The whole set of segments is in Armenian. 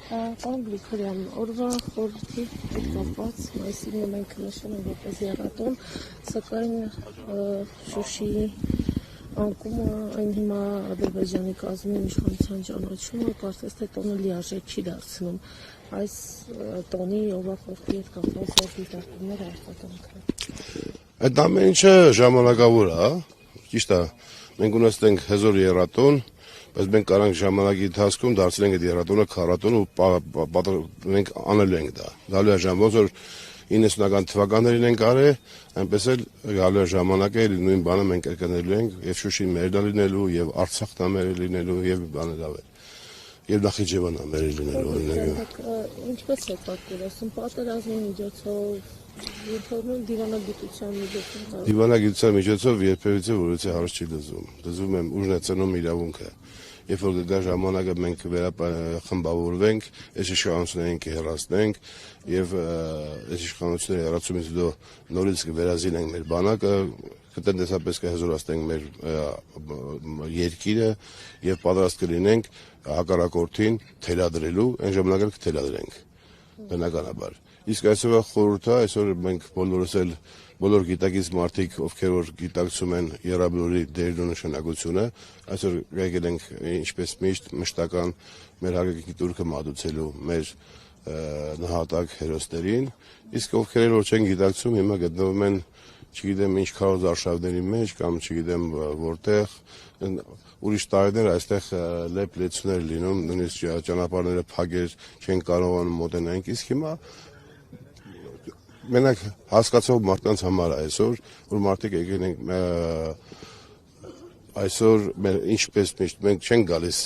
Պարոն Գրիգորյան, օրվա խորհրդի հետ կապված այսինքն մենք նշում ենք որպես եռատոն, սակայն Շուշիի անկումը այն հիմա Ադրբեջանի կազմի իշխանության ճանաչումը կարծես թե տոնը լիարժեք չի դարձնում։ Այս տոնի օրվա խորհրդի հետ կապված դիտարկումները արտադրանքներ։ Այդ ամեն ինչը ժամանակավոր է, ճիշտ է, մենք ունեցենք հզոր եռատոն, բայց մենք կարանք ժամանակի ընթացքում դարձնենք այդ եռատոնը քառատոն ու մենք անելու ենք դա։ Գալու է ժամ, ոնց որ 90-ական թվականներին ենք արել, այնպես էլ գալու է ժամանակը նույն բանը մենք կրկնելու ենք, եւ Շուշին մերն լինելու, եւ Արցախն է մեր լինելու, եւ բանը լավ է։ Եվ Նախիջևանն է մեր լինելու, օրինակ։ Ինչպես է պատկերացնում պատերազմի միջոցով, դիվանագիտության միջոցով։ Դիվանագիտության միջոցով երբևիցե որևէ հարց չի դզում։ Դզում եմ ուժն է ծնում իրավունքը։ Երբ որ գա ժամանակը մենք խմբավորվենք, այս իշխանություններին կհեռացնենք եւ այս իշխանությունները հեռացումից հետո նորից կվերազինենք մեր բանակը, տնտեսապես կհզորացնենք մեր երկիրը եւ պատրաստ կլինենք հակառակորդին թելադրելու, այն ժամանակ էլ կթելադրենք բնականաբար։ Իսկ այսօր խորհուրդը, այսօր մենք բոլորս էլ բոլոր գիտակից մարդիկ, ովքեր որ գիտակցում են Եռաբլուրի դերն ու նշանակությունը, այսօր եկել ենք ինչպես միշտ մշտական մեր հարգելի տուրքը մատուցելու մեր նահատակ հերոսներին, իսկ ովքեր որ չեն գիտակցում, հիմա գտնվում են չգիտեմ ինչ քարոզ արշավների մեջ կամ չգիտեմ որտեղ, ուրիշ տարիներ այստեղ լեփ-լեցուներ լինում, նույնիսկ ճանապարհները փակեր չեն կարողանում մոտենալ, իսկ հիմա մենակ հասկացող մարդկանց համար այսօր, որ մարդիկ եկել են այսօր ինչպես միշտ մենք չենք գալիս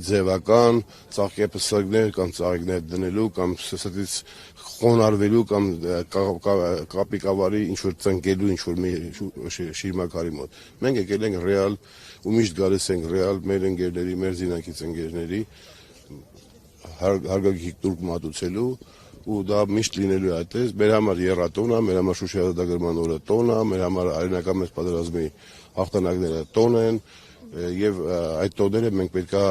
ձևական ծաղկեպսակներ կամ ծաղիկներ դնելու կամ սրտից խոնարհվելու կամ կապիկավարի ինչ որ ծնկելու ինչ որ մի շիրմակարի մոտ։ Մենք եկել ենք ռեալ ու միշտ գալիս ենք ռեալ մեր ընկերների, մեր զինակից ընկերների հարգագի տուրք մատուցելու ու դա միշտ լինելու է այդպես, մեր համար եռատոն է, մեր համար Շուշիի ազատագրման օրը տոն է, մեր համար արենական մեծ պատերազմի հաղթանակները տոն են եւ այդ տոները մենք պետքա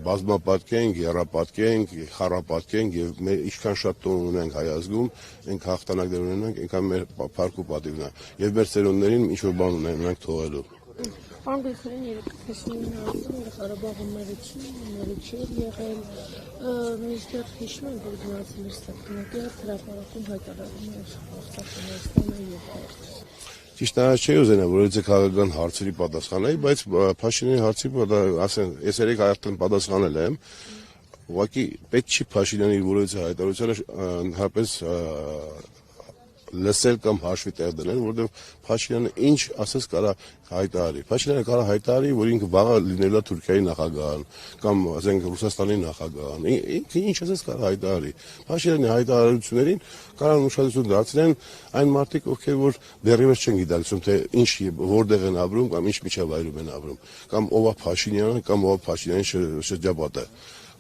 բազմապատկենք, եռապատկենք, խառապատկենք եւ մեր ինչքան շատ տոն ունենք հայ ազգում, ենք հաղթանակներ ունենանք, այնքան մեր փառք ու պատիվն է եւ մեր ծերուններին ինչ որ բան ունենք թողելու։ Պարոն Գրիգորյան, երեք քաշին ասում եք Ղարաբաղը մերը չի եղել, մինչդեռ հիշում ենք, որ գնացել էր Ստեփանակի հրապարակում հայտարարում էր Արցախը եւ Քարթ։ Ճիշտ է, չի ուզենա, որ այդ քաղաքական հարցերի պատասխանեի, բայց Փաշինյանի հարցի ասեն, ես երեք արդեն պատասխանել եմ, ուղղակի պետք չի Փաշինյանի որևէ հայտարարությանը ընդհանրապես լսել կամ հաշվի տեղ դնել, որովհետև Փաշինյանը ինչ ասես կարա հայտարարի։ Փաշինյանը կարա հայտարարի, որ ինքը վաղը լինելու է Թուրքիայի նախագահան կամ ասենք Ռուսաստանի նախագահան։ Ինքը ինչ ասես կարա հայտարարի։ Փաշինյանի հայտարարություններին կարան ուշադրություն դարձնեն այն մարդիկ, ովքեր որ դեռևս չեն գիտակցում, թե ինչ որտեղ են ապրում կամ ինչ միջավայրում են ապրում, կամ ով է Փաշինյանը կամ ով է Փաշինյանի շրջապատը։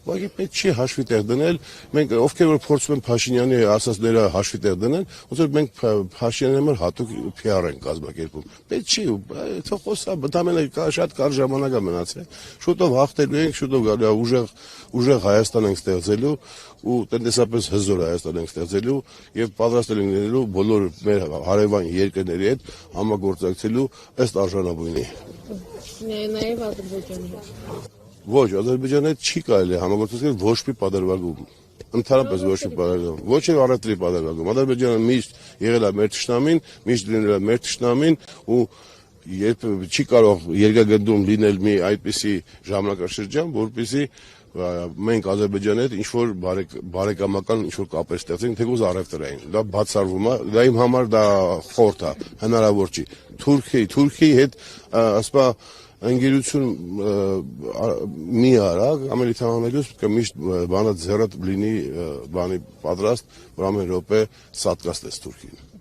Ուղղակի պետք չի հաշվի տեղ դնել, մենք ովքեր որ փորձում են Փաշինյանի ասածները հաշվի տեղ դնել, ոնց որ մենք Փաշինյանի համար հատուկ PR ենք կազմակերպում։ Պետք չի, թող խոսա, բթամենը շատ կար ժամանակ է մնացել։ Շուտով հաղթելու ենք, շուտով գալու է ուժեղ Հայաստան ենք ստեղծելու ու տնտեսապես հզոր Հայաստան ենք ստեղծելու եւ պատրաստ ենք լինելու բոլոր մեր հարևան երկրների հետ համագործակցելու ըստ արժանապույնի։ Նաեւ Ադրբեջանի հետ։ Ոչ, Ադրբեջանի հետ չի կարելի համագործակցել ոչ մի պատերազմում։ Ընդհանրապես ոչ մի պատերազմում, ոչ էլ առևտրի պատերազմում։ Ադրբեջանը միշտ եղել է մեր թշնամին, միշտ լինել է մեր թշնամին ու երբ չի կարող երկրագնդում լինել մի այդպիսի ժամանակաշրջան, որպեսզի մենք Ադրբեջանի հետ ինչ որ բարեկամական ինչ որ կապեր ստեղծենք, թեկուզ առևտրային։ Դա բացառվում է, դա իմ համար դա խորտ է, հնարավոր չի։ Թուրքիայի հետ ասպա ընկերություն մի արագ ամենից համանելուց պետք է միշտ բանը ձեռդ լինի բանի պատրաստ, որ ամեն րոպե սատկացնես Թուրքին։